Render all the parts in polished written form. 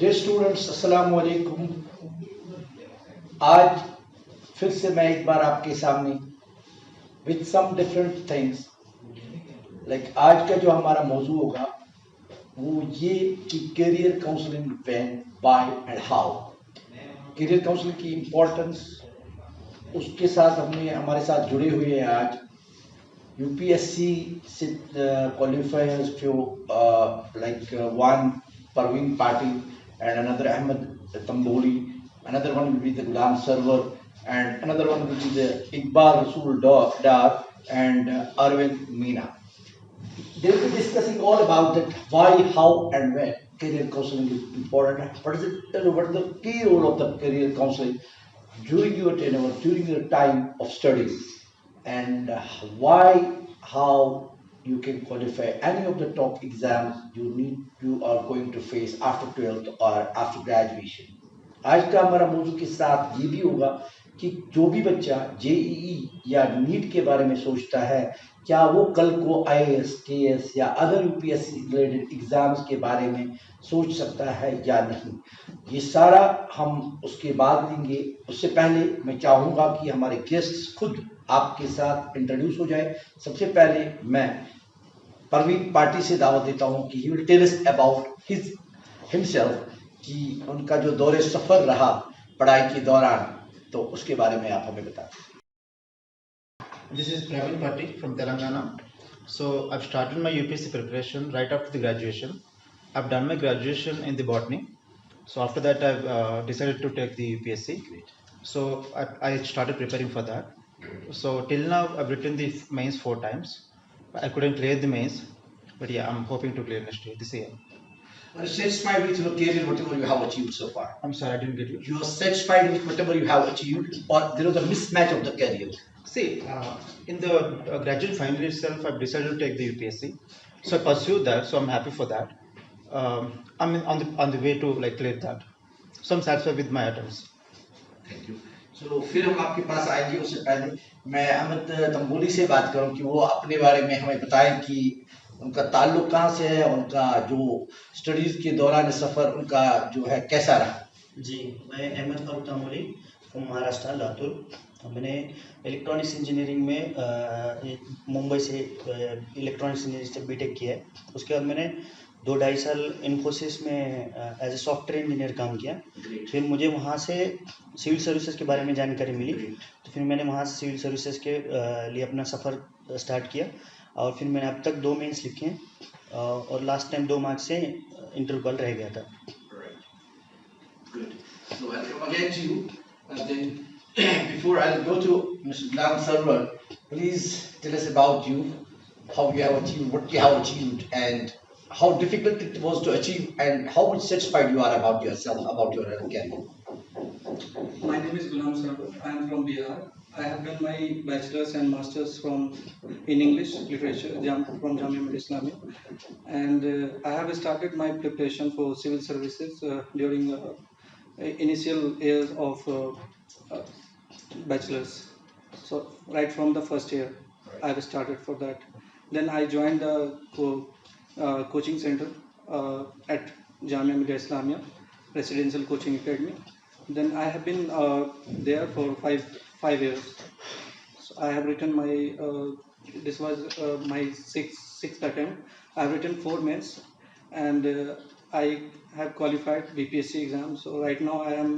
Dear students, अस्सलाम वालेकुम। आज फिर से मैं एक बार आपके सामने with some different things like आज का जो हमारा मौजू होगा वो ये कि career counselling when, by and how. Career counselling की इम्पोर्टेंस, उसके साथ हमने हमारे साथ जुड़े हुए हैं आज UPSC qualifiers few like one Parveen Patil and another Ahmed Tamboli, another one will be the Gulam Server, and another one will be the Iqbal Rasul Dar and Arvind Meena. They will be discussing all about that why, how, and when career counseling is important. What is it? What is the key role of the career counseling during your tenure, during your time of study, and why, how you can qualify any of the top exams you are going to face after 12th or after graduation. आज का हमारा मौजू के साथ ये भी होगा कि जो भी बच्चा JEE या नीट के बारे में सोचता है, क्या वो कल को IAS, KS या अदर UPSC रिलेटेड एग्जाम्स के बारे में सोच सकता है या नहीं, ये सारा हम उसके बाद लेंगे। उससे पहले मैं चाहूँगा कि हमारे गेस्ट्स खुद आपके साथ इंट्रोड्यूस हो जाए। सबसे पहले मैं परवीन पाटिल से दावत देता हूँ कि he will tell us about himself, कि उनका जो दौरे सफ़र रहा पढ़ाई के दौरान, तो उसके बारे में आप हमें बताएं। This is Praveen Patil from Telangana. So I've started my UPSC preparation right after the graduation. I've done my graduation in the botany. So after that I've decided to take the UPSC. So I started preparing for that. So till now I've written the mains 4 times. I couldn't clear the mains, but yeah, I'm hoping to clear next year, this year. Are you satisfied with your career, whatever you have achieved so far? I'm sorry, I didn't get you. You are satisfied with whatever you have achieved, or there was a mismatch of the career? See, in the graduate final year itself, I've decided to take the UPSC. So I pursued that, so I'm happy for that. I'm on the way to like clear that. So I'm satisfied with my attempts. Thank you. So फिर हम आपके पास आएंगे, उससे पहले मैं अहमद तंबोली से बात करूं कि वो अपने बारे में हमें बताएं कि उनका ताल्लुक कहाँ से है, उनका जो स्टडीज के दौरान सफ़र उनका जो है कैसा रहा। जी, मैं अहमद तंबोली फ्रॉम महाराष्ट्र, लातूर। मैंने इलेक्ट्रॉनिक्स इंजीनियरिंग में मुंबई से इलेक्ट्रॉनिक्स इंजीनियरिंग से बीटेक किया है। उसके बाद मैंने 2-2.5 साल इन्फोसिस में एज ए सॉफ्टवेयर इंजीनियर काम किया। फिर मुझे वहाँ से सिविल सर्विसेज के बारे में जानकारी मिली, तो फिर मैंने वहाँ से सिविल सर्विसेज के लिए अपना सफ़र स्टार्ट किया, और फिर मैंने अब तक 2 मेंस लिखे हैं, और लास्ट टाइम 2 मार्क्स से इंटरव्यू कॉल रह गया था। Good. So welcome again to you. And then before I'll go to Mr. Glam Sarwar, please tell us about you, how you have achieved, what you have achieved, and how difficult it was to achieve, and how much satisfied you are about yourself, about your career. My name is Gulam Sarwar. I am from Bihar. I have done my bachelor's and master's in English literature from Jamia Millia Islamia, and I have started my preparation for civil services during initial years of bachelor's. So right from the first year, I have started for that. Then I joined the coaching center at Jamia Millia Islamia Residential Coaching Academy. Then I have been there for five years. So I have written my this was my sixth attempt. I have written 4 mains, and I have qualified BPSC exam. So right now I am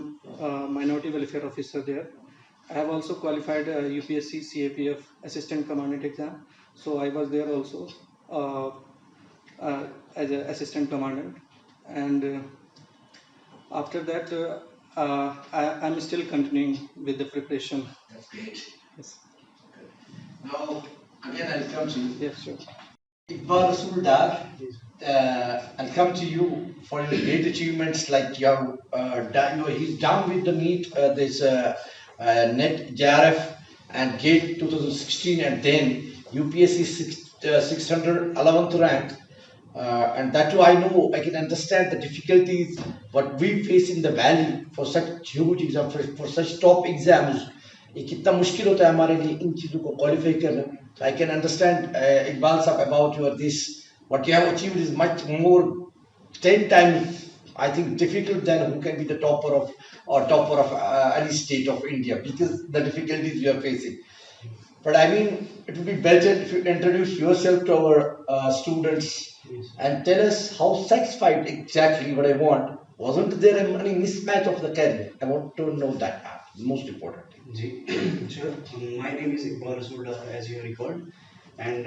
minority welfare officer there. I have also qualified UPSC CAPF assistant commandant exam. So I was there also as an assistant commandant, and after that I'm still continuing with the preparation. That's great. Yes. Now, again, I'll come to you. Yes, sure. Iqbal Rasul Dar, I'll come to you for your great achievements. Like you have, he's down with the NEET, this NET JRF and GATE 2016, and then UPSC 611th rank. And that too, I know, I can understand the difficulties what we face in the valley for such huge exams, for such top exams. ये कितना मुश्किल होता है हमारे लिए इन चीज़ों को qualify करना। So I can understand Iqbal sahab about your this, what you have achieved is much more 10 times I think difficult than who can be the topper of any state of India, because the difficulties we are facing. But I mean, it would be better if you introduce yourself to our students and tell us how satisfied exactly what I want. Wasn't there any mismatch of the career? I want to know that, most important. Ji, sure. My name is Iqbal Rasool, as you recalled, and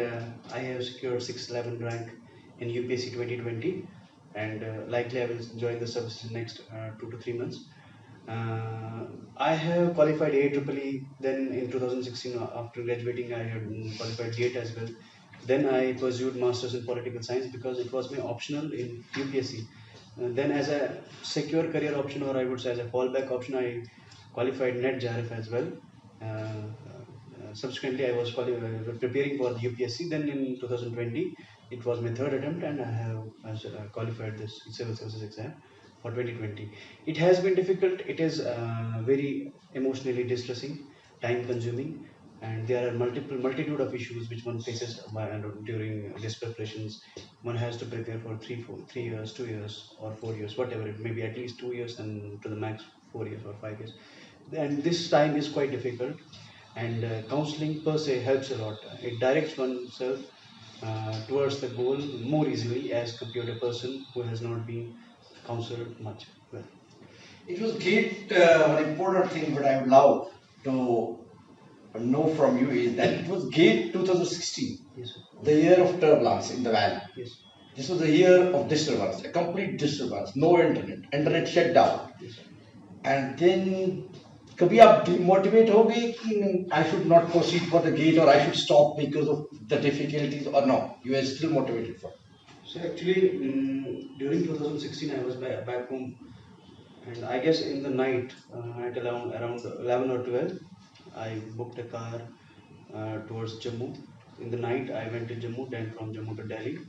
I have secured 611 rank in UPSC 2020, and likely I will join the service in next 2 to 3 months. I have qualified AEEE. Then in 2016, after graduating, I had qualified GATE as well. Then I pursued Masters in Political Science because it was my optional in UPSC. Then as a secure career option, or I would say as a fallback option, I qualified NET JRF as well. Subsequently, I was preparing for the UPSC. Then in 2020, it was my third attempt, and I have qualified this civil services exam for 2020. It has been difficult. It is very emotionally distressing, time consuming, and there are multitude of issues which one faces during these preparations. One has to prepare for 3 years, 2 years, or 4 years, whatever it may be, at least 2 years, and to the max 4 years or 5 years. And this time is quite difficult, and counseling per se helps a lot. It directs oneself towards the goal more easily as compared to a person who has not been counseled much. Well, It was great. One important thing what I would love to know from you is that it was GATE 2016, yes, sir. the year of turbulence in the valley. Yes, This was a year of disturbance, a complete disturbance, no internet shut down. yes, sir. And then कभी आप demotivate हो गए कि नहीं, I should not proceed for the GATE or I should stop because of the difficulties, or no, you are still motivated for? So actually, during 2016, I was back home, and I guess in the night, at around 11 or 12, I booked a car towards Jammu. In the night, I went to Jammu, then from Jammu to Delhi,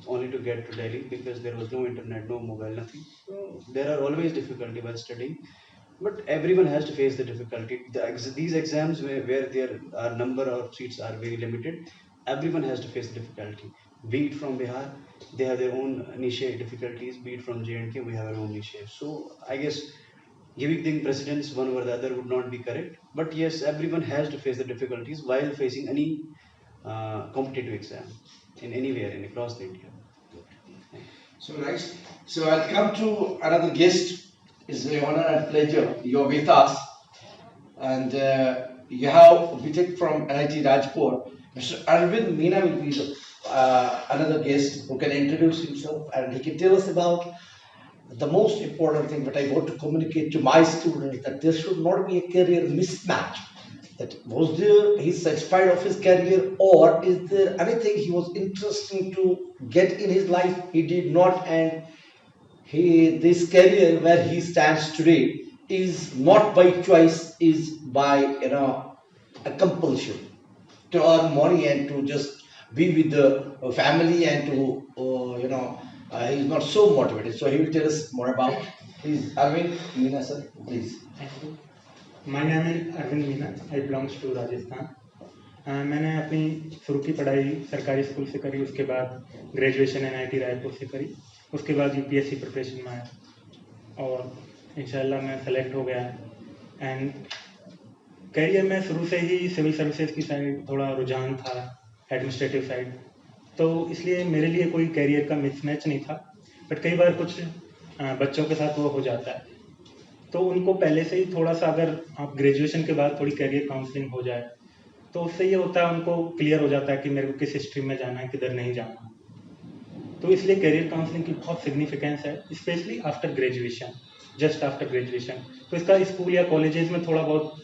only to get to Delhi because there was no internet, no mobile, nothing. So there are always difficulty while studying, but everyone has to face the difficulty. These exams where there are number of seats are very limited, everyone has to face the difficulty. Be it from Bihar, they have their own niche difficulties. Be it from J&K, we have our own niche. So I guess giving them precedence one over the other would not be correct. But yes, everyone has to face the difficulties while facing any competitive exam in anywhere in across the India. So nice. So I'll come to another guest. It's an honor and pleasure. You're with us, and you have BTech from NIT Rajpur. Mr. Arvind Meena will be another guest who can introduce himself, and he can tell us about the most important thing that I want to communicate to my students, that there should not be a career mismatch. That was there, he's satisfied of his career, or is there anything he was interesting to get in his life he did not, and this career where he stands today is not by choice, is by a compulsion to earn money and to just be with the family, and to he's not so motivated. So he will tell us more about. Please, Arvind Meena sir, please. Thank you. My name is Arvind Meena. I belongs to Rajasthan. मैंने अपनी शुरू की पढ़ाई सरकारी school से करी, उसके बाद ग्रेजुएशन NIT रायपुर से करी, उसके बाद UPSC प्रिपरेशन में आया और इंशाल्लाह मैं सेलेक्ट हो गया। एंड करियर में शुरू से ही सिविल सर्विसेज की साइड थोड़ा रुझान था, एडमिनिस्ट्रेटिव साइड, तो इसलिए मेरे लिए कोई करियर का मिसमैच नहीं था। बट कई बार कुछ बच्चों के साथ वो हो जाता है, तो उनको पहले से ही थोड़ा सा, अगर आप ग्रेजुएशन के बाद थोड़ी करियर काउंसलिंग हो जाए तो उससे ये होता है, उनको क्लियर हो जाता है कि मेरे को किस स्ट्रीम में जाना है, किधर नहीं जाना। तो इसलिए करियर काउंसलिंग की बहुत सिग्निफिकेंस है, specially after graduation, just after graduation. तो इसका स्कूल या कॉलेजेस में थोड़ा बहुत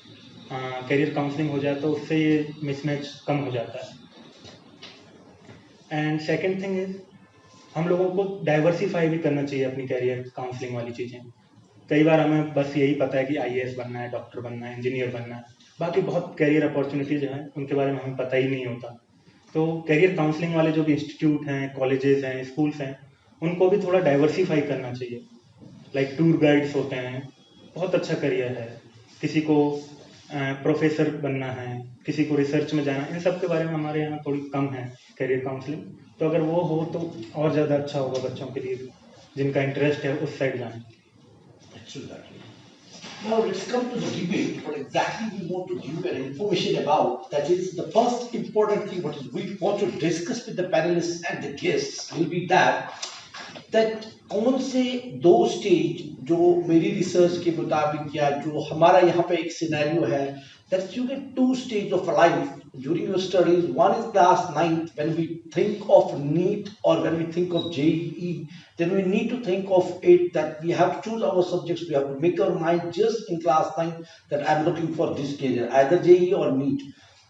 करियर काउंसलिंग हो जाए तो उससे ये मिसमैच कम हो जाता है। एंड सेकेंड थिंग इज, हम लोगों को डाइवर्सिफाई भी करना चाहिए अपनी करियर काउंसलिंग वाली चीज़ें। कई बार हमें बस यही पता है कि IAS बनना है, डॉक्टर बनना है, इंजीनियर बनना है, बाकी बहुत करियर अपॉर्चुनिटीज हैं उनके बारे में हमें पता ही नहीं होता। तो करियर काउंसलिंग वाले जो भी इंस्टीट्यूट हैं, कॉलेजेस हैं, स्कूल्स हैं, उनको भी थोड़ा डाइवर्सिफाई करना चाहिए। लाइक टूर गाइड्स होते हैं, बहुत अच्छा करियर है। किसी को प्रोफेसर बनना है, किसी को रिसर्च में जाना है, इन सब के बारे में हमारे यहाँ थोड़ी कम है करियर काउंसलिंग। तो अगर वो हो तो और ज़्यादा अच्छा होगा बच्चों के लिए भी। जिनका इंटरेस्ट है उस साइड जाएं। Absolutely. Now let's come to the debate. What exactly we want to give an information about. That is the first important thing. What is we want to discuss with the panelists and the guests will be that कौन से दो stage जो मेरी research के मुताबिक या जो हमारा यहाँ पे एक सिनेरियो है that you get two stages of life during your studies. One is class 9th when we think of NEET or when we think of JEE, then we need to think of it that we have to choose our subjects. We have to make our mind just in class 9 that I'm looking for this career, either JEE or NEET.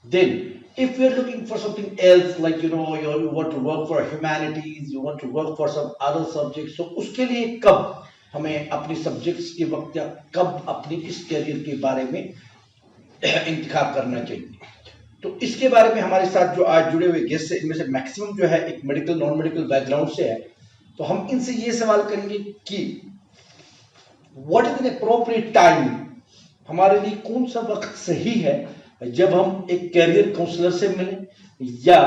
Then if you're looking for something else, like you want to work for humanities, you want to work for some other subjects, so उसके लिए कब हमें अपनी subjects के वक्त या कब अपनी इस करियर के बारे में इंतखाब करना चाहिए। तो इसके बारे में हमारे साथ जो आज जुड़े हुए गेस्ट है इनमें से मैक्सिमम जो है एक मेडिकल नॉन मेडिकल बैकग्राउंड से है, तो हम इनसे ये सवाल करेंगे कि what is an appropriate time, हमारे लिए कौन सा वक्त सही है जब हम एक कैरियर काउंसलर से मिलें या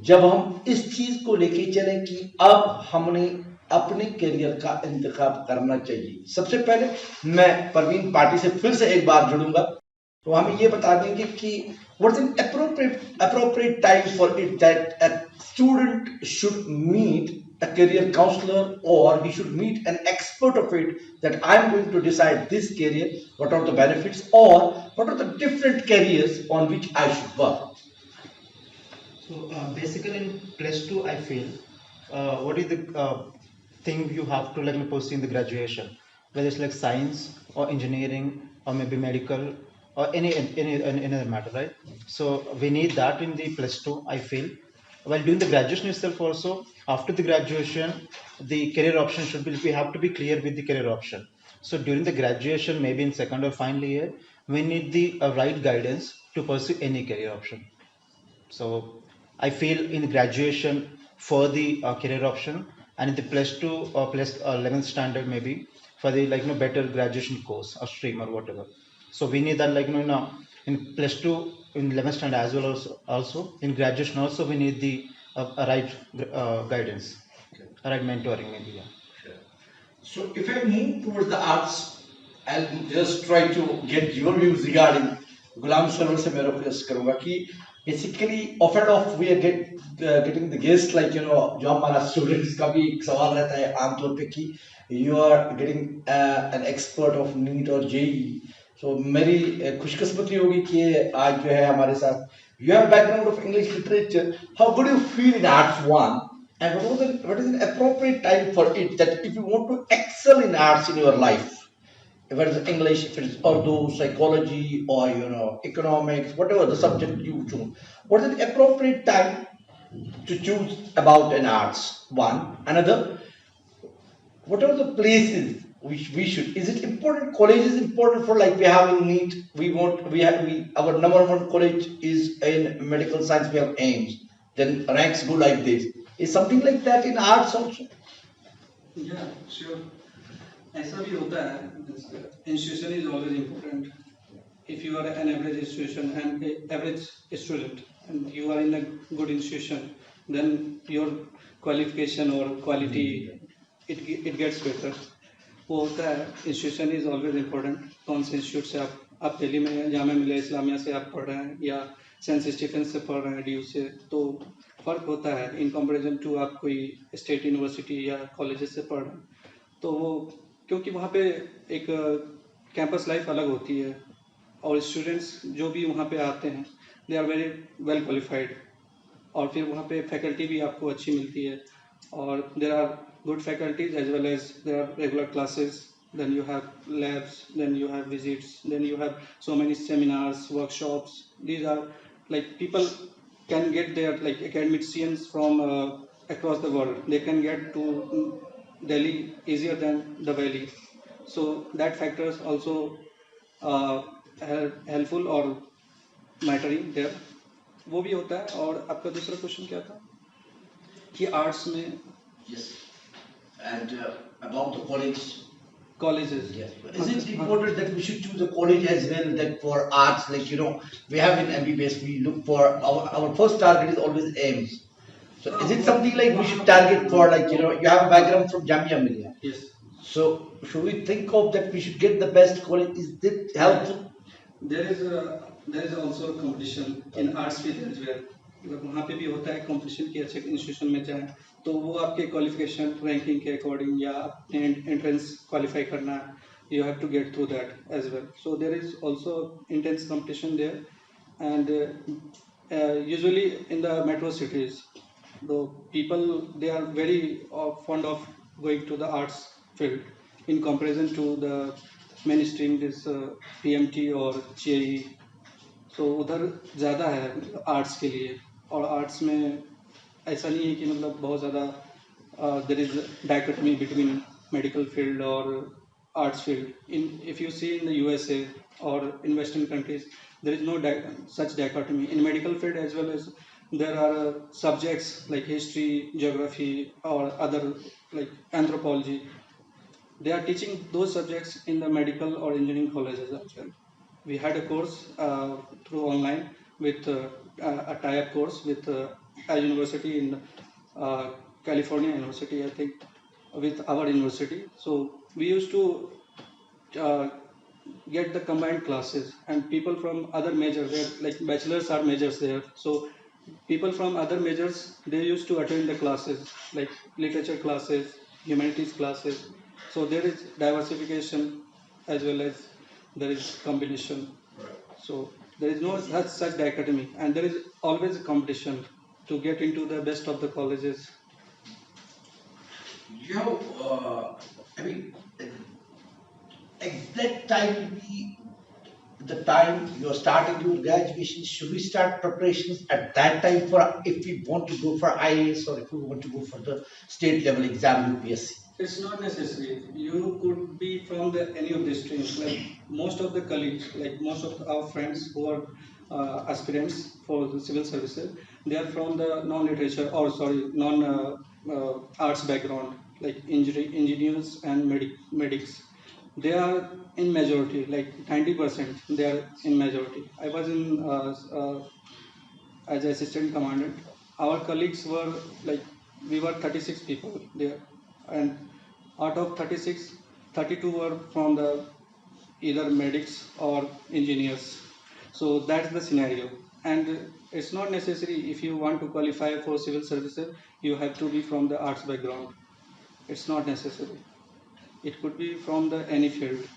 जब हम इस चीज को लेके चलें कि अब हमने अपने करियर का इंतखाब करना चाहिए। सबसे पहले मैं परवीन पार्टी से फिर से एक बार जुड़ूंगा, तो हमें ये बता देंगे कि what is an appropriate time for it that a student should meet a career counselor or he should meet an expert of it that I'm going to decide this career, what are the benefits or what are the different careers on which I should work. So basically in plus 2 I feel what is the thing you have to like pursue in the graduation, whether it's like science or engineering or maybe medical or any other matter, right? So we need that in the plus 2 I feel. While doing the graduation itself also, after the graduation the career option should be, we have to be clear with the career option. So during the graduation, maybe in second or final year, we need the right guidance to pursue any career option. So I feel in graduation for the career option, and in the plus 2 or plus 11th standard maybe for the better graduation course or stream or whatever. So we need that in plus 2 in 11th standard as well also in graduation also we need the right guidance, right mentoring maybe. Yeah. Sure. So if I move towards the arts, I'll just try to get your views regarding Ghulam Sarwar से मैं request करूंगा कि basically of and of we are getting the guest like जो हमारा students का भी एक सवाल रहता है आमतौर पे कि you are getting an expert of NEET और जेई, सो मेरी खुशकिस्मती होगी कि आज जो है हमारे साथ you have background of English literature, how would you feel in arts one and what is an appropriate time for it that if you want to excel in arts in your life, if it is English, if it is Urdu, psychology, or economics, whatever the subject you choose, what is the appropriate time to choose about an arts? One, another, what are the places which we should? Is it important? College is important for like we have in NEET. Our number one college is in medical science. We have AIMS. Then ranks go like this. Is something like that in arts also? Yeah, sure. ऐसा भी होता है. Institution is always important. If you are an average institution and average student and you are in a good institution, then your qualification or quality it gets better. वो होता है. Institution is always important. कौन से institute से आप दिल्ली में जामिया मिलिया इस्लामिया से आप पढ़ रहे हैं या सेंट स्टीफन से पढ़ रहे हैं ड्यू से, तो फ़र्क होता है इन कंपैरिजन टू आप कोई स्टेट यूनिवर्सिटी या कॉलेजेस से पढ़ रहे हैं. तो वो क्योंकि वहाँ पे एक कैंपस लाइफ अलग होती है और स्टूडेंट्स जो भी वहाँ पे आते हैं they are very well qualified, और फिर वहाँ पे फैकल्टी भी आपको अच्छी मिलती है और there are good faculties as well as there are regular classes, then you have labs, then you have visits, then you have so many seminars, workshops. These are like people can get their like academicians from across the world. They can get to Delhi easier than the Valley. So that factors also helpful or mattering there. वो भी होता है. और आपका दूसरा question क्या था कि आर्ट्स में? Yes. And about the college. Colleges. Yes. Is it important that we should choose a college as well that for arts, like we have in MBBS, we look for our first target is always AIMS. So is it something like we should target for, like, you have a background from Jamia Millia. Yes. So should we think of that we should get the best quality? Is it helpful? There is also a competition in arts field as well. वहाँ पे भी होता है competition कि अच्छे institution में जाएं तो वो आपके क्वालिफिकेशन रैंकिंग के अकॉर्डिंग या अपने एंट्रेंस क्वालिफाई करना है, you have to get through that as well. So there is also intense competition there, and usually in the metro cities, the people they are very fond of going to the arts field in comparison to the mainstream this PMT or JEE. So उधर ज़्यादा है arts के लिए, और arts में ऐसा नहीं है कि मतलब बहुत ज़्यादा there is dichotomy between medical field और arts field. If you see in the USA or in Western countries, there is no such dichotomy. In medical field as well as there are subjects like history, geography, or other like anthropology. They are teaching those subjects in the medical or engineering colleges as well. We had a course through online with a tie-up course with a university in California University, I think, with our university. So we used to get the combined classes, and people from other majors, where like bachelors are majors there. So people from other majors, they used to attend the classes like literature classes, humanities classes. So there is diversification as well as there is combination. So there is no such dichotomy, and there is always a competition to get into the best of the colleges. I mean, exact time will be the time you're starting your graduation. Should we start preparations at that time for if we want to go for IAS or if we want to go for the state level exam UPSC? It's not necessary. You could be from any of the streams. Like most of the colleagues, like most of our friends who are aspirants for the civil services, they are from the non-literature or non-arts background, like engineers and medics. They are in majority, like 90%. They are in majority. I was in as assistant commandant. Our colleagues were like we were 36 people there, and out of 36, 32 were from the either medics or engineers. So that's the scenario, and it's not necessary if you want to qualify for civil services, you have to be from the arts background. It's not necessary. It could be from the any field.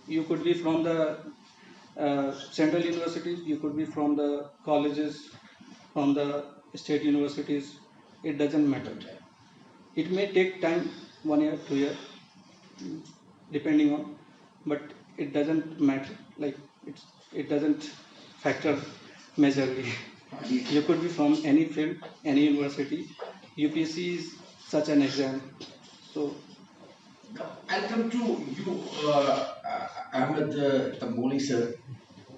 You could be from the central universities, you could be from the colleges, from the state universities. It doesn't matter. It may take time, 1 year, 2 year, depending on, but it doesn't matter. Like it doesn't factor majorly. You could be from any field, any university. UPSC is such an exam. So I'll come to you, Ahmed Tamboli sir.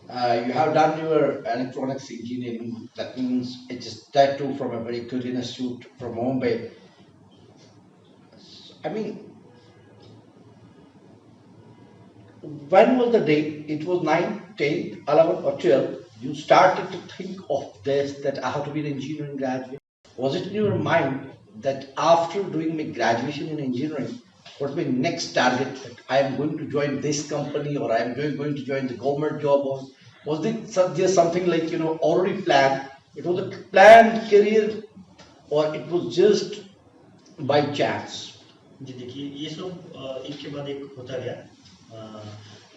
You have done your electronics engineering. That means it's that too from a very good institute from Mumbai. I mean, when was the day? It was 9, 10, 11 or 12. You started to think of this, that I have to be an engineering graduate. Was it in your mind that after doing my graduation in engineering, what's my next target, that I am going to join this company or I am going to join the government job? Or was it just something like, already planned? It was a planned career, or it was just by chance? जी देखिए ये सब एक के बाद एक होता गया।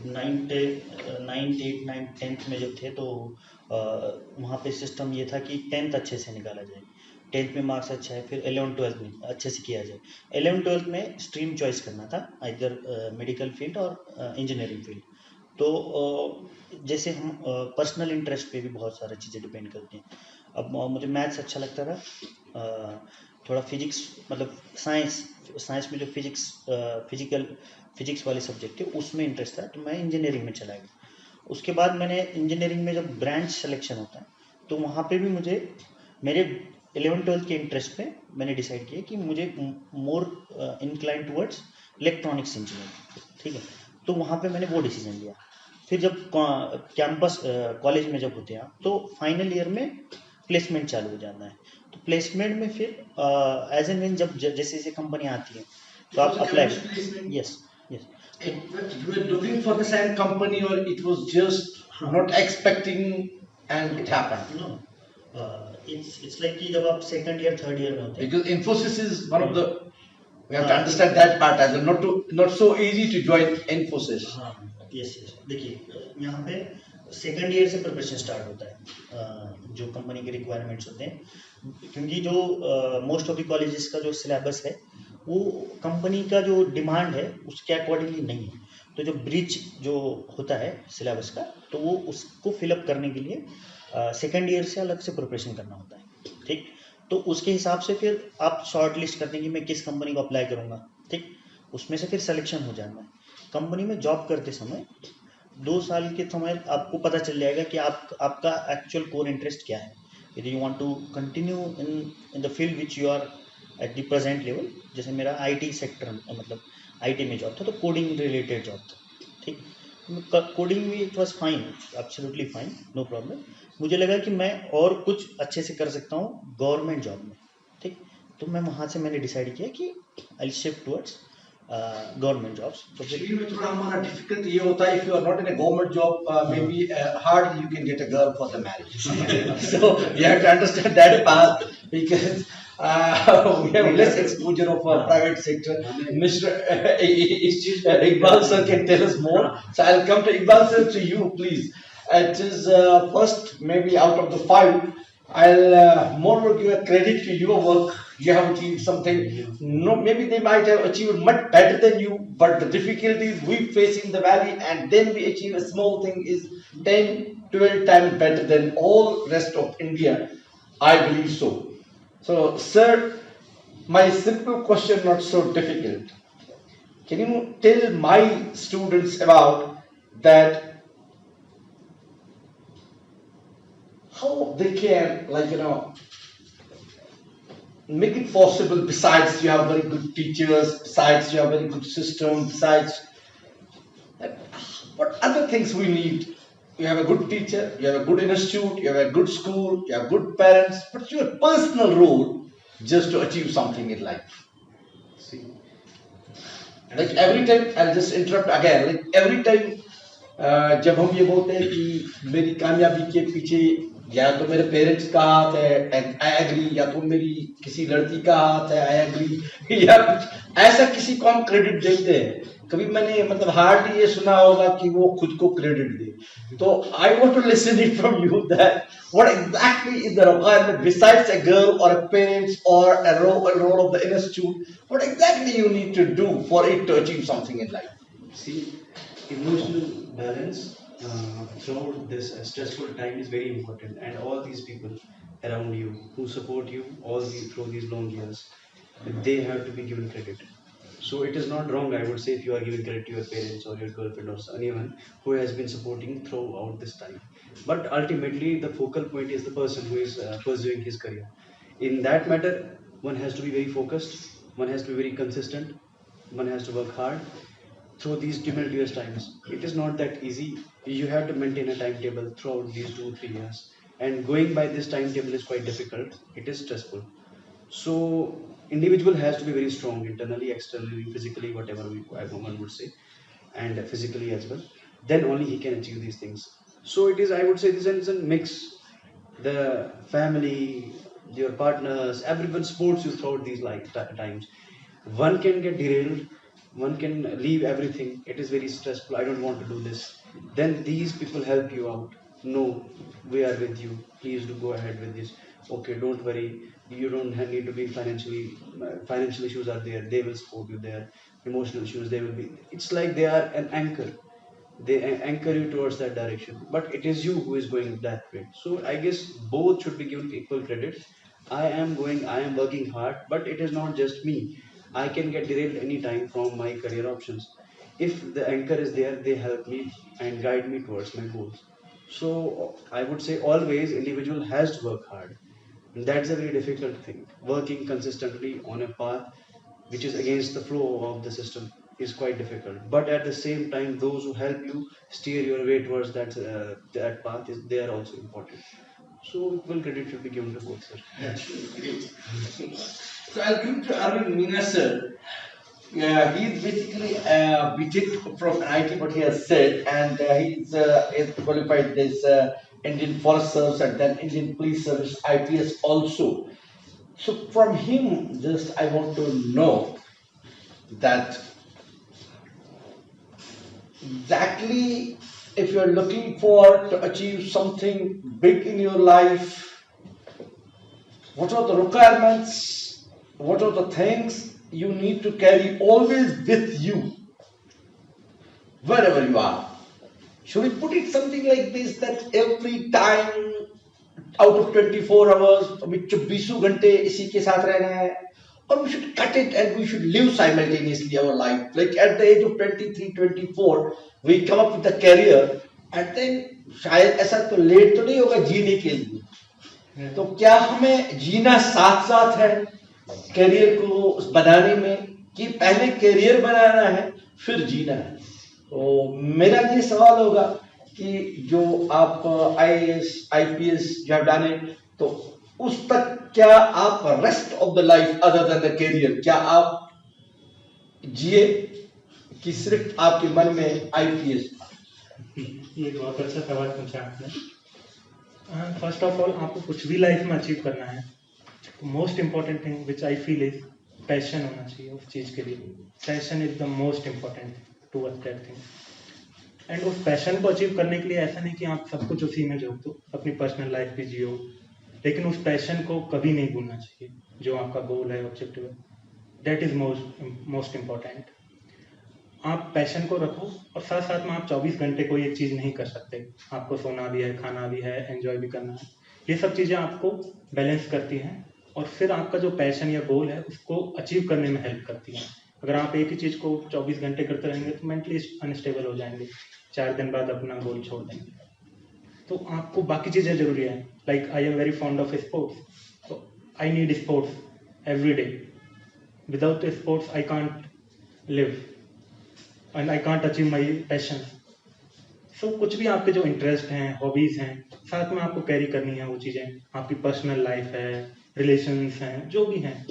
9th 8th 9th 10th में जब थे तो वहाँ पे सिस्टम ये था कि 10th अच्छे से निकाला जाए, 10th में मार्क्स अच्छा है, फिर 11th 12th में अच्छे से किया जाए। 11th 12th में स्ट्रीम चॉइस करना था, इधर मेडिकल फील्ड और इंजीनियरिंग फील्ड। तो जैसे हम पर्सनल इंटरेस्ट पे भी बहुत सारी चीज़ें डिपेंड करती हैं। अब मुझे मैथ्स अच्छा लगता था, थोड़ा फिजिक्स मतलब साइंस में जो फिजिक्स वाले सब्जेक्ट थे उसमें इंटरेस्ट था, तो मैं इंजीनियरिंग में चला गया। उसके बाद मैंने इंजीनियरिंग में जब ब्रांच सिलेक्शन होता है तो वहाँ पे भी मुझे मेरे 11th 12th के इंटरेस्ट पे मैंने डिसाइड किया कि मुझे more incline towards electronics engineering, ठीक है। तो वहाँ पे मैंने वो डिसीजन लिया। फिर जब कैंपस कॉलेज में जब होते हैं तो फाइनल ईयर में प्लेसमेंट चालू हो जाना है। तो प्लेसमेंट में फिर एज एंड व्हेन जब जैसे जैसे कंपनी आती है तो आप apply. Yes yes. You were looking for the same company, or it was just not expecting and it happened? No, it's like कि जब आप सेकंड ईयर थर्ड ईयर में होते हैं, Because Infosys is one of the, we have to हाँ। understand that part as well. Not so easy to join Infosys. हाँ yes yes. देखिए यहाँ पे सेकंड ईयर से प्रिपरेशन स्टार्ट होता है, जो कंपनी के रिक्वायरमेंट्स होते हैं, क्योंकि जो मोस्ट ऑफ द कॉलेजेस का जो सिलेबस है वो कंपनी का जो डिमांड है उसके अकॉर्डिंगली नहीं है। तो जो ब्रिज जो होता है सिलेबस का, तो वो उसको फिलअप करने के लिए सेकंड ईयर से अलग से प्रिपरेशन करना होता है, ठीक। तो उसके हिसाब से फिर आप शॉर्ट लिस्ट करते हैं कि मैं किस कंपनी को अप्लाई करूँगा, ठीक। उसमें से फिर सिलेक्शन हो जाना है। कंपनी में जॉब करते समय 2 साल के समय आपको पता चल जाएगा कि आपका एक्चुअल कोर इंटरेस्ट क्या है। यदि you want to continue in the field which you are at the present level, जैसे मेरा आईटी सेक्टर मतलब आईटी में जॉब था, तो कोडिंग रिलेटेड जॉब था, ठीक। कोडिंग में it was fine, absolutely fine, no problem. मुझे लगा कि मैं और कुछ अच्छे से कर सकता हूँ गवर्नमेंट जॉब में, ठीक। तो मैं वहाँ से मैंने डिसाइड किया कि I shift towards government jobs. तो फिर Actually, में थोड़ा हमारा difficult ये होता है, if you are not in a government job, maybe hardly you can get a girl for the marriage. So you have to understand that part, because we have less exposure of private sector. Mr. Iqbal sir can tell us more. So I'll come to Iqbal sir, to you, please. It is first, maybe out of the 5, I'll more give a credit to your work. You have achieved something. No, maybe they might have achieved much better than you, but the difficulties we face in the valley, and then we achieve a small thing, is 10, 12 times better than all rest of India. I believe so. So, sir, my simple question, not so difficult. Can you tell my students about that? How they can, make it possible, besides you have very good teachers, besides you have very good system, besides what other things we need? You have a good teacher, you have a good institute, you have a good school, you have good parents, but your personal role just to achieve something in life. See, Like every time, I'll just interrupt again, like every time जब हम ये बोलते हैं कि मेरी कामयाबी के पीछे या तो मेरे पेरेंट्स का हाथ है, आई एग्री, या तो मेरी किसी लड़की का हाथ है, आई एग्री, या कुछ ऐसा किसी को हम क्रेडिट देते हैं। कभी मैंने मतलब हार्डली ये सुना होगा कि वो खुद को क्रेडिट दे। तो I want to listen it from you that what exactly is the requirement, besides a girl or a parents or a role of the institute, what exactly you need to do for it to achieve something in life? see, emotional balance throughout this stressful time is very important, and all these people around you who support you through these long years, they have to be given credit. So it is not wrong, I would say, if you are giving credit to your parents or your girlfriend or anyone who has been supporting throughout this time. But ultimately, the focal point is the person who is pursuing his career. In that matter, one has to be very focused, one has to be very consistent, one has to work hard through these tumultuous times. It is not that easy. You have to maintain a timetable throughout these 2-3 years, and going by this timetable is quite difficult. It is stressful. So individual has to be very strong internally, externally, physically, whatever one would say, and physically as well. Then only he can achieve these things. So it is, I would say, this is a mix. The family, your partners, everyone supports you throughout these times. One can get derailed, one can leave everything, it is very stressful, I don't want to do this. Then these people help you out. No, we are with you, please do go ahead with this. Okay, don't worry, you don't need to be financial issues are there, they will support you there. Emotional issues, they will be, it's like they are an anchor, they anchor you towards that direction, but it is you who is going that way. So I guess both should be given equal credit. I am working hard, but it is not just me. I can get derailed anytime from my career options. If the anchor is there, they help me and guide me towards my goals. So I would say always individual has to work hard. And that's a very difficult thing. Working consistently on a path which is against the flow of the system is quite difficult. But at the same time, those who help you steer your way towards that path, they are also important. So equal credit should be given to both, sir. That's great. So I'll come to Arvind Meena sir. Yeah, he's basically BTech from IT, what he has said, and he's qualified this Indian Forest Service and then Indian Police Service IPS also. So from him, just I want to know that exactly if you're looking for to achieve something big in your life, what are the requirements, what are the things you need to carry always with you wherever you are. Should we put it something like this that every time out of 24 hours हमें 24 घंटे इसी के साथ रहना है, or we should cut it and we should live simultaneously our life, like at the age of 23-24 we come up with a career and then शायद ऐसा तो लेट तो नहीं होगा जीने के लिए, तो क्या हमें जीना साथ साथ है करियर को बनाने में कि पहले करियर बनाना है फिर जीना है? तो मेरा ये सवाल होगा कि जो आप IAS IPS जब डाले तो उस तक क्या आप rest of the life other than the career क्या आप जिए कि सिर्फ आपके मन में IPS? ये बहुत अच्छा सवाल पूछा आपने। फर्स्ट ऑफ ऑल आपको कुछ भी लाइफ में अचीव करना है तो most important thing which I feel is passion होना चाहिए उस चीज़ के लिए। Passion is the most important towards that thing. And उस पैशन को अचीव करने के लिए ऐसा नहीं कि आप सब कुछ उसी में झोंक दो, अपनी पर्सनल लाइफ भी जियो, लेकिन उस पैशन को कभी नहीं भूलना चाहिए जो आपका गोल है, ऑब्जेक्टिव है। That is most important. आप पैशन को रखो और साथ साथ में आप 24 घंटे कोई एक चीज़ नहीं कर सकते, आपको सोना भी है, खाना भी है, एंजॉय भी करना है। ये सब चीज़ें आपको बैलेंस करती हैं और फिर आपका जो पैशन या गोल है उसको अचीव करने में हेल्प करती हैं। अगर आप एक ही चीज़ को 24 घंटे करते रहेंगे तो मेंटली अनस्टेबल हो जाएंगे, 4 दिन बाद अपना गोल छोड़ देंगे। तो आपको बाकी चीज़ें ज़रूरी हैं। Like I am very fond of sports, तो I need sports every day. Without sports I can't live and I can't achieve my passion. So कुछ भी आपके जो इंटरेस्ट हैं, हॉबीज़ हैं, साथ में आपको कैरी करनी है वो चीज़ें। आपकी पर्सनल लाइफ है, रिलेशंस हैं, जो भी हैं,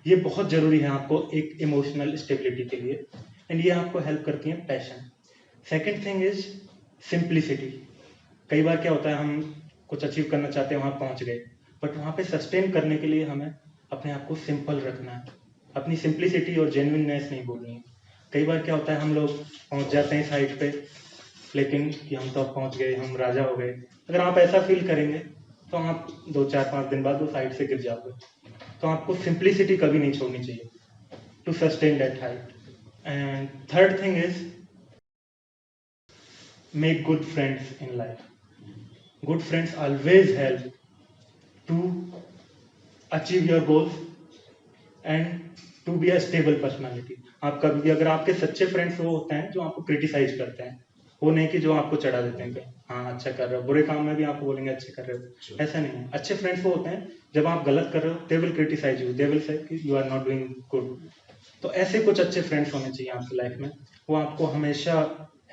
ये बहुत ज़रूरी है आपको एक इमोशनल स्टेबिलिटी के लिए। एंड ये आपको हेल्प करती हैं passion. Second thing is simplicity. कई बार क्या होता है, हम कुछ अचीव करना चाहते हैं, वहाँ पहुँच गए, बट वहाँ पे सस्टेन करने के लिए हमें अपने आप को सिंपल रखना है। अपनी सिंप्लिसिटी और जेन्युइननेस नहीं भूलनी है। कई बार क्या होता है, हम लोग पहुँच जाते हैं साइट पे, लेकिन कि हम तो पहुँच गए, हम राजा हो गए। अगर आप ऐसा फील करेंगे तो आप 2-4-5 दिन बाद वो साइट से गिर जाओगे। तो आपको सिंप्लिसिटी कभी नहीं छोड़नी चाहिए to sustain that height. And third thing is make good friends in life. Good friends always help to achieve your goals and to be a stable personality. आप कभी भी, अगर आपके सच्चे फ्रेंड्स वो होते हैं जो आपको क्रिटिसाइज करते हैं, वो नहीं कि जो आपको चढ़ा देते हैं कि हाँ अच्छा कर रहे हो, बुरे काम में भी आपको बोलेंगे अच्छे कर रहे हो, ऐसा नहीं है। अच्छे फ्रेंड्स वो होते हैं जब आप गलत कर रहे हो, they will criticise you, they will say कि you are not doing good. तो ऐसे कुछ अच्छे फ्रेंड्स होने चाहिए आपकी लाइफ में, वो आपको हमेशा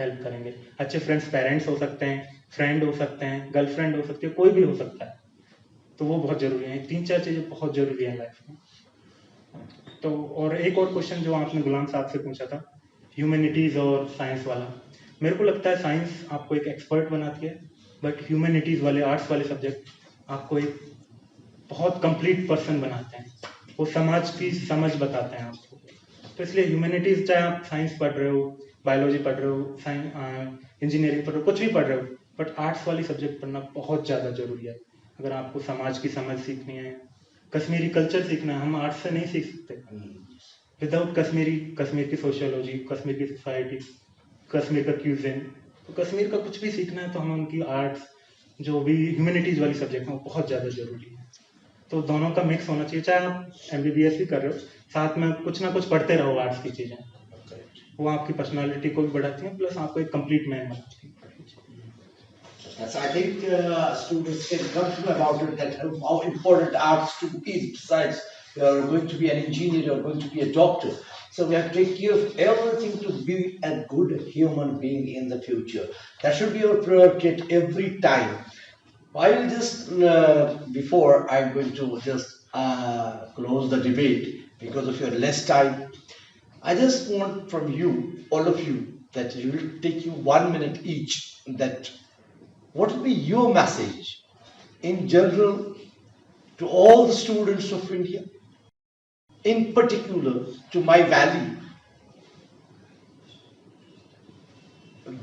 हेल्प करेंगे। अच्छे फ्रेंड्स पेरेंट्स हो सकते हैं, फ्रेंड हो सकते हैं, गर्लफ्रेंड हो सकती है, कोई भी हो सकता है। तो वो बहुत ज़रूरी है। 3-4 चीज़ें बहुत ज़रूरी है लाइफ में। तो और एक और क्वेश्चन जो आपने गुलाम साहब से पूछा था, ह्यूमैनिटीज़ और साइंस वाला, मेरे को लगता है साइंस आपको एक एक्सपर्ट बनाती है, बट ह्यूमैनिटीज़ वाले, आर्ट्स वाले सब्जेक्ट आपको एक बहुत कंप्लीट पर्सन बनाते हैं। वो समाज की समझ बताते हैं आपको। तो इसलिए ह्यूमैनिटीज़, चाहे आप साइंस पढ़ रहे हो, बायोलॉजी पढ़ रहे हो, इंजीनियरिंग पढ़ रहे हो, कुछ भी पढ़ रहे हो, बट आर्ट्स वाली सब्जेक्ट पढ़ना बहुत ज़्यादा ज़रूरी है। अगर आपको समाज की समझ सीखनी है, कश्मीरी कल्चर सीखना है, हम आर्ट्स से नहीं सीख सकते। विदाउट कश्मीर की सोशियोलॉजी, कश्मीर की सोसाइटी, कश्मीर का क्यूजिन, तो कश्मीर का कुछ भी सीखना है तो हमें उनकी आर्ट्स, जो भी ह्यूमैनिटीज़ वाली सब्जेक्ट है, वो बहुत ज़्यादा ज़रूरी है। तो दोनों का मिक्स होना चाहिए। चाहे आप MBBS भी कर रहे हो, साथ में कुछ ना कुछ पढ़ते रहो आर्ट्स की चीज़ें, वो आपकी पर्सनालिटी को भी बढ़ाती हैं, प्लस आपको एक कंप्लीट मैन बनाती हैं। Yes, I think students can come to know about it, that how important arts to is. Besides, you are going to be an engineer, you are going to be a doctor. So we have to take care of everything to be a good human being in the future. That should be our priority at every time. I will just, before I'm going to just close the debate because of your less time, I just want from you, all of you, that you will take you 1 minute each, that what will be your message in general to all the students of India, in particular to my valley,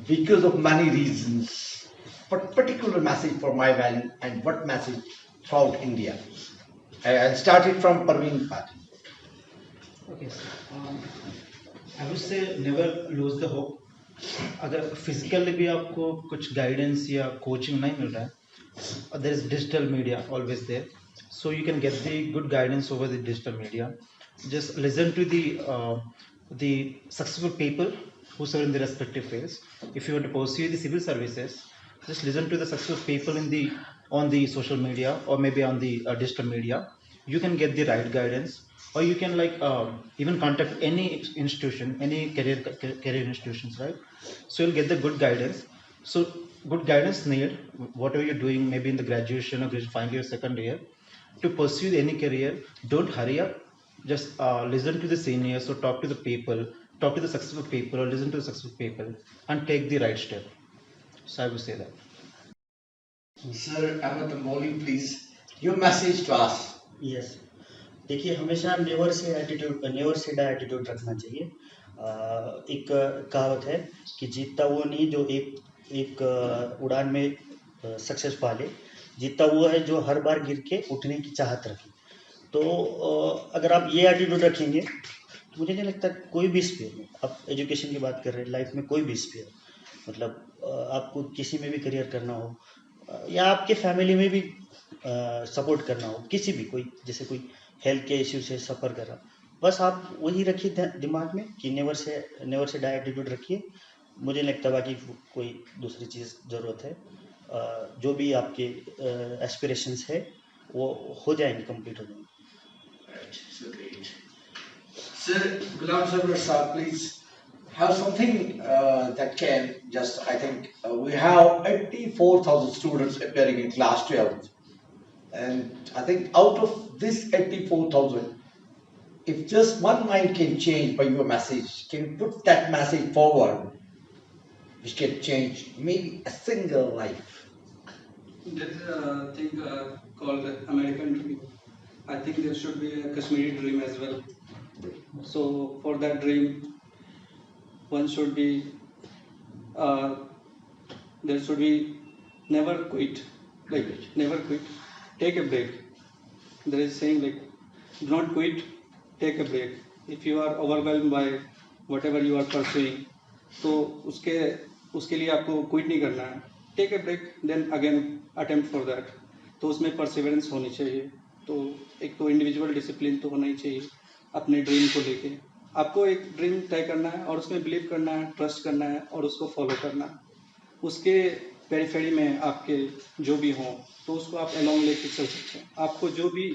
because of many reasons, but particular message for my valley and what message throughout India. I'll start it from Parveen Patil. Okay, so I would say never lose the hope. अगर physically भी आपको कुछ guidance या coaching नहीं मिल रहा है, there is digital media always there, so you can get the good guidance over the digital media. Just listen to the successful people who serve in the respective fields. If you want to pursue the civil services, just listen to the successful people in the on the social media or maybe on the digital media. You can get the right guidance, or you can like even contact any institution, any career institutions, right? So you'll get the good guidance. So good guidance needed, whatever you're doing, maybe in the graduation or final year, second year, to pursue any career. Don't hurry up. Just listen to the seniors or talk to the people, talk to the successful people or listen to the successful people and take the right step. So I would say that. Sir Ahmed Moli, please, your message to us. Yes, देखिए हमेशा never say attitude, never say die attitude रखना चाहिए। एक कहावत है कि जीतता वो नहीं जो एक उड़ान में सक्सेस पा ले, जीतता वो है जो हर बार गिर के उठने की चाहत रखे। तो अगर आप ये एटीट्यूड रखेंगे तो मुझे नहीं लगता कोई भी स्पेयर में, आप एजुकेशन की बात कर रहे हैं, लाइफ में कोई भी स्पेयर, मतलब आपको किसी में भी करियर करना हो या आपके फैमिली में भी सपोर्ट करना हो, किसी भी कोई जैसे कोई हेल्थ के इश्यू से सफ़र कर रहा, बस आप वही रखिए दिमाग में कि नेवर से डाई एटीट्यूड रखिए। मुझे नहीं लगता बाकी कोई दूसरी चीज़ ज़रूरत है। जो भी आपके एस्पिरेशंस है वो हो जाएंगे, कंप्लीट हो जाएंगे। Sir Gulam Sarwar Saab, please have something that can just, I think we have 84,000 students appearing in class 12. And I think out of this 84,000, if just one mind can change by your message, can put that message forward, which can change maybe a single life. There is a thing called American dream. I think there should be a Kashmiri dream as well. So for that dream, one should be, there should be never quit, like never quit, take a break. There is saying like, do not quit, take a break. If you are overwhelmed by whatever you are pursuing, तो उसके लिए आपको quit नहीं करना है, take a break, then again attempt for that. तो उसमें perseverance होनी चाहिए। तो एक तो इंडिविजुअल डिसिप्लिन तो होना ही चाहिए अपने ड्रीम को लेके। आपको एक ड्रीम तय करना है और उसमें बिलीव करना है, ट्रस्ट करना है और उसको फॉलो करना है। उसके पेरिफेरी में आपके जो भी हों तो उसको आप अलोंग लेके चल सकते हैं। आपको जो भी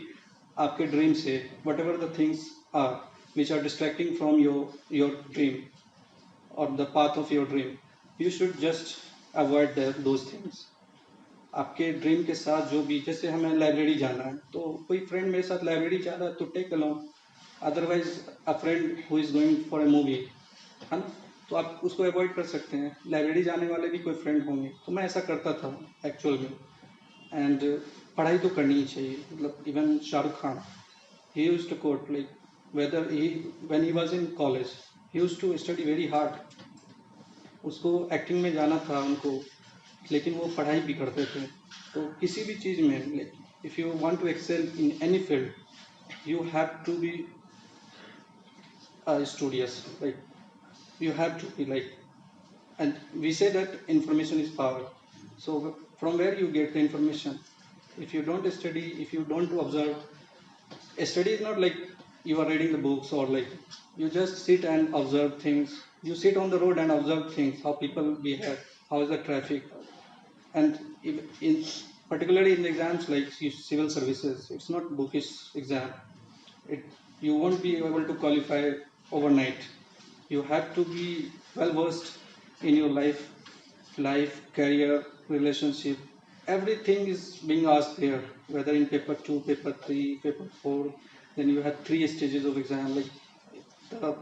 आपके ड्रीम से whatever the things are which are distracting from your dream और the path of your dream, you should just avoid those things. आपके ड्रीम के साथ जो भी, जैसे हमें लाइब्रेरी जाना है तो कोई फ्रेंड मेरे साथ लाइब्रेरी जा रहा है तो take along, otherwise a friend who is going for a movie, है ना, तो आप उसको अवॉइड कर सकते हैं। लाइब्रेरी जाने वाले भी कोई फ्रेंड होंगे, तो मैं ऐसा करता था एक्चुअल में। एंड पढ़ाई तो करनी ही चाहिए, मतलब even Shahrukh Khan, he used to quote like whether he when he was in college he used to study very hard. उसको एक्टिंग में जाना था उनको, लेकिन वो पढ़ाई भी करते थे। तो किसी भी चीज़ में like if you want to excel in any field you have to be studious, like you have to be like, and we say that information is power. So from where you get the information? If you don't study, if you don't observe, study is not like you are reading the books or like you just sit and observe things. You sit on the road and observe things, how people behave, how is the traffic. And in particularly in the exams like civil services, it's not bookish exam. You won't be able to qualify overnight. You have to be well versed in your life, career, relationship, everything is being asked there, whether in paper 2, paper 3, paper 4. Then you have 3 stages of exam. Like the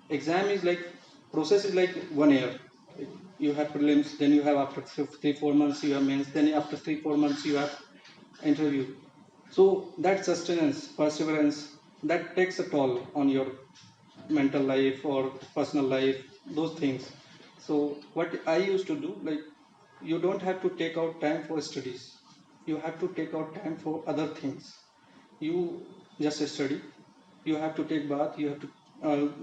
exam is like, process is like 1 year. Like, you have prelims, then you have after 3-4 months you have mains, then after 3-4 months you have interview. So that sustenance, perseverance, that takes a toll on your mental life or personal life, those things. So what I used to do, like, you don't have to take out time for studies. You have to take out time for other things. You just study. You have to take bath. You have to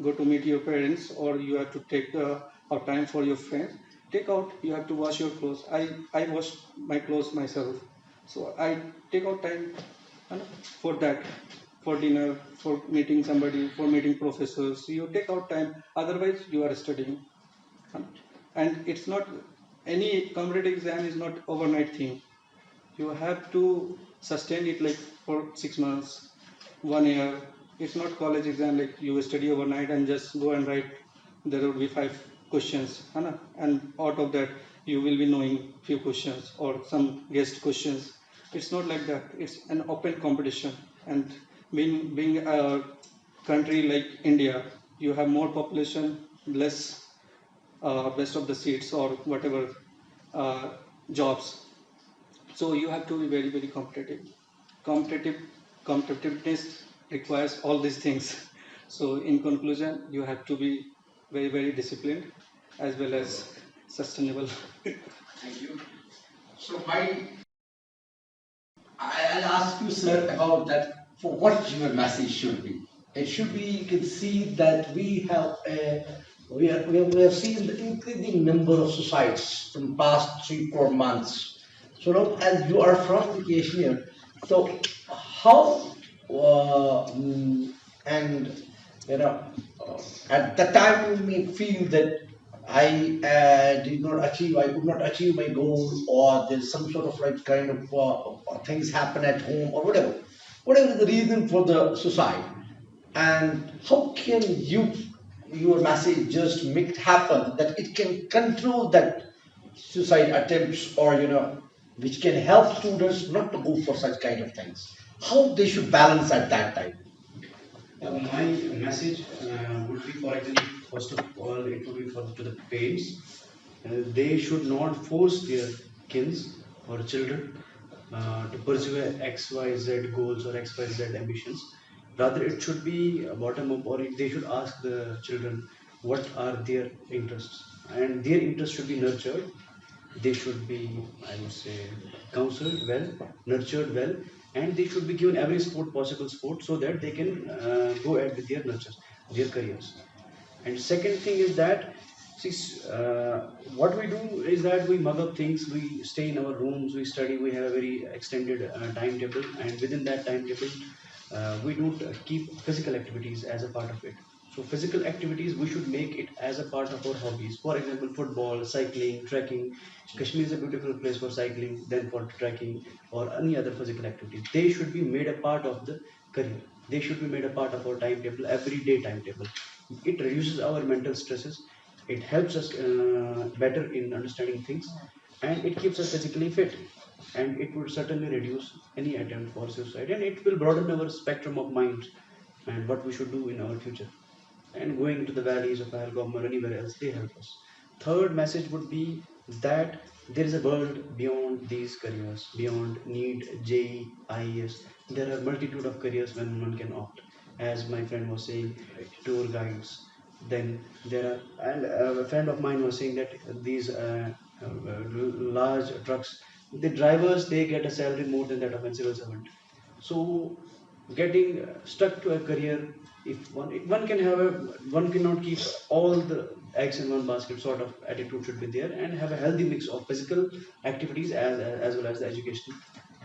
go to meet your parents, or you have to take out time for your friends. Take out. You have to wash your clothes. I wash my clothes myself. So I take out time for that, for dinner, for meeting somebody, for meeting professors. You take out time, otherwise you are studying. And it's not, any competitive exam is not overnight thing. You have to sustain it like for 6 months, 1 year. It's not college exam like you study overnight and just go and write. There will be 5 questions, and out of that you will be knowing few questions or some guest questions. It's not like that. It's an open competition. And being a country like India, you have more population, less best of the seats or whatever uh, jobs. So you have to be very, very competitive. Competitive Competitiveness requires all these things. So in conclusion, you have to be very, very disciplined as well as sustainable. Thank you. So I'll ask you, sir, about that. For what your message should be? It should be. You can see that we have seen the increasing number of suicides from past 3-4 months. So now, as you are from the Kashmir, so how and you know at the time you may feel that I could not achieve my goal, or there's some sort of like kind of things happen at home or whatever is the reason for the suicide, and how can your message just make it happen that it can control that suicide attempts, or which can help students not to go for such kind of things, how they should balance at that time. My message would be, for example, first of all, it would be to the parents. They should not force their kids or children to pursue XYZ goals or XYZ ambitions. Rather, it should be bottom up, or they should ask the children what are their interests, and their interests should be nurtured. They should be, I would say, counseled well, nurtured well, and they should be given every possible sport, so that they can go ahead with their nurtures, their careers. And second thing is that, see, what we do is that we mug up things, we stay in our rooms, we study, we have a very extended timetable, and within that timetable, we don't keep physical activities as a part of it. So physical activities, we should make it as a part of our hobbies. For example, football, cycling, trekking. Kashmir is a beautiful place for cycling, then for trekking or any other physical activity. They should be made a part of the career. They should be made a part of our timetable, everyday timetable. It reduces our mental stresses. It helps us better in understanding things, and it keeps us physically fit. And it would certainly reduce any attempt for suicide, and it will broaden our spectrum of mind and what we should do in our future. And going to the valleys of Pahalgam or anywhere else, they help us. Third message would be that there is a world beyond these careers, beyond NEET, JEE, IAS. There are multitude of careers when one can opt. As my friend was saying, tour guides. Then there are, and a friend of mine was saying that these large trucks, the drivers, they get a salary more than that of a civil servant. So getting stuck to a career, if one can have a, one cannot keep all the eggs in one basket, sort of attitude should be there, and have a healthy mix of physical activities as well as the education.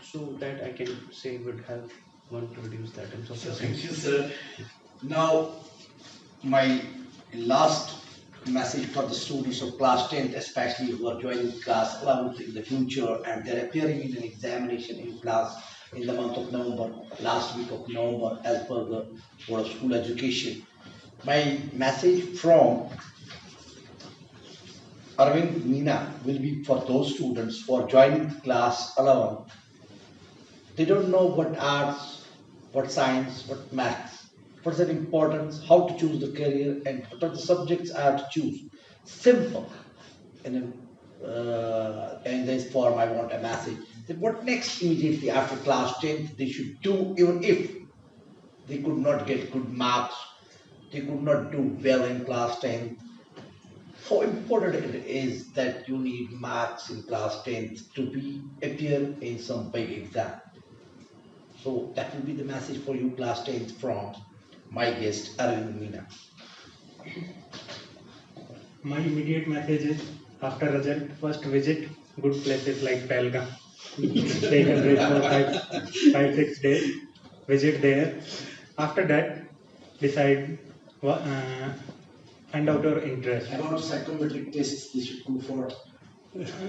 So that I can say would help one to reduce that and so So thank you, sir. Now, my last message for the students of class 10th, especially who are joining class 11th in the future, and they're appearing in an examination in class in the month of November, last week of November, as per the Board of School Education. My message from Arvind Meena will be for those students who are joining class 11. They don't know what arts, what science, what maths, what's the importance, how to choose the career, and what are the subjects I have to choose. Simple. In this form, I want a message. Then what next immediately after class 10th they should do, even if they could not get good marks, they could not do well in class 10th. How important it is that you need marks in class 10th to be appear in some big exam. So that will be the message for you class 10th from my guest Arvind Meena. My immediate message is after result, first visit good places like Pelgam. Take a break for 5-6 days. Visit there. After that, decide find out your interest. About psychometric tests they should go for.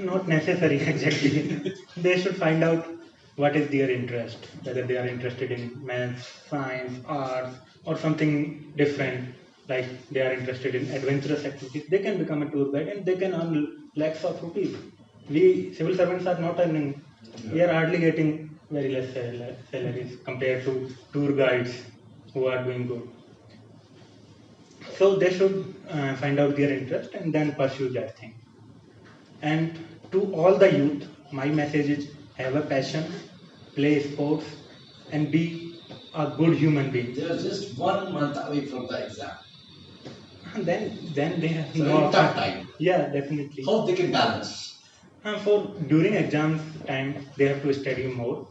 Not necessary exactly. They should find out what is their interest, whether they are interested in maths, science, arts, or something different. Like they are interested in adventurous activities, they can become a tour guide and they can earn lakhs of rupees. We civil servants are not earning. We are hardly getting very less salaries compared to tour guides who are doing good. So they should find out their interest and then pursue that thing. And to all the youth, my message is have a passion, play sports, and be a good human being. They are just 1 month away from the exam. And then they have So tough time. Yeah, definitely. How they can balance? For during exams time, they have to study more,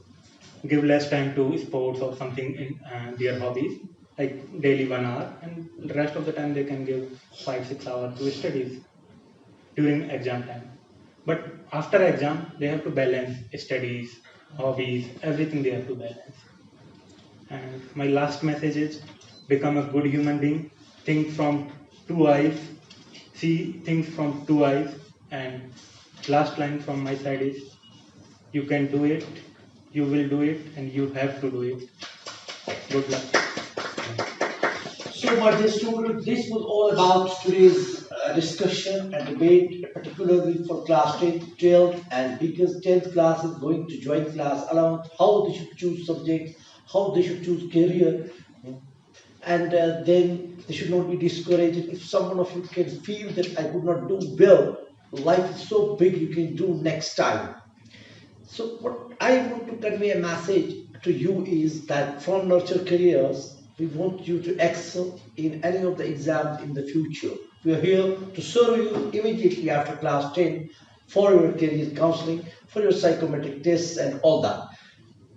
give less time to sports or something in their hobbies, like daily 1 hour, and the rest of the time they can give 5-6 hours to studies during exam time. But after exam, they have to balance studies, hobbies, everything they have to balance. And my last message is become a good human being, think from 2 eyes, see things from 2 eyes. And last line from my side is you can do it, you will do it, and you have to do it. Good luck. So, my dear students, this was all about today's discussion and debate, particularly for class 10th, 12th, and because 10th class is going to join class 11th, how they should choose subjects, how they should choose career, and then they should not be discouraged. If someone of you can feel that I could not do well, life is so big, you can do next time. So what I want to convey a message to you is that from Nurture Careers, we want you to excel in any of the exams in the future. We are here to serve you immediately after class 10 for your career counseling, for your psychometric tests and all that.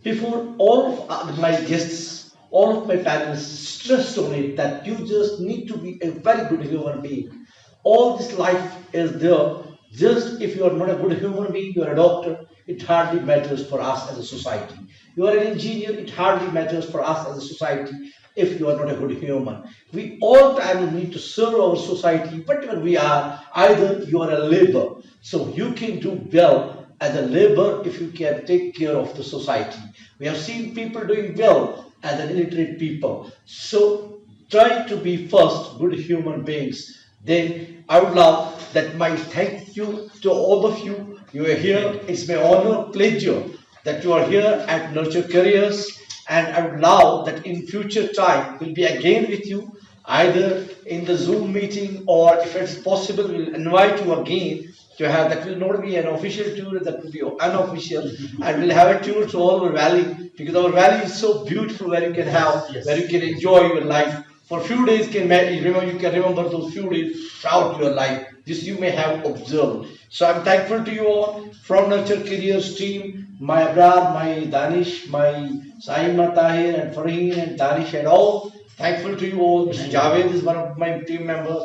Before, all of my guests, all of my panelists stressed on it that you just need to be a very good human being. All this life is there. Just if you are not a good human being, you are a doctor, it hardly matters for us as a society. You are an engineer, it hardly matters for us as a society if you are not a good human. We all time need to serve our society, whatever we are, either you are a labor. So you can do well as a labor if you can take care of the society. We have seen people doing well as an illiterate people. So try to be first good human beings. Then I would love that my thank you to all of you. You are here. It's my honor, pleasure that you are here at Nurture Careers. And I would love that in future time we'll be again with you, either in the Zoom meeting or if it's possible, we'll invite you again to have, that will not be an official tour, that will be unofficial, and we'll have a tour to all our valley, because our valley is so beautiful where you can have, where you can enjoy your life. For few days you can remember those few days throughout your life. This you may have observed. So I'm thankful to you all from Nurture Careers team, my Abrar, my Danish, my Saima Tahir and Farheen and Danish and all. Thankful to you all. Mr. Javed is one of my team members.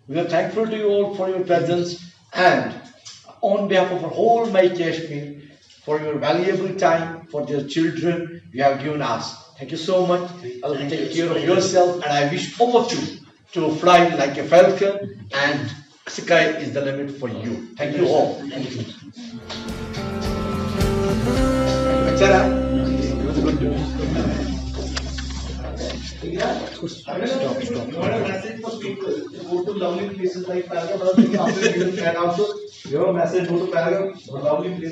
We are thankful to you all for your presence, and on behalf of all my Kashmir, for your valuable time, for their children you have given us. Thank you so much. I'll take care of yourself, and I wish all of you to fly like a falcon, and sky is the limit for you. Thank you all. Thank you. It was good news. Stop. What a message for people to go to lovely places like Paraga, and also give a message, go to Paraga, lovely places.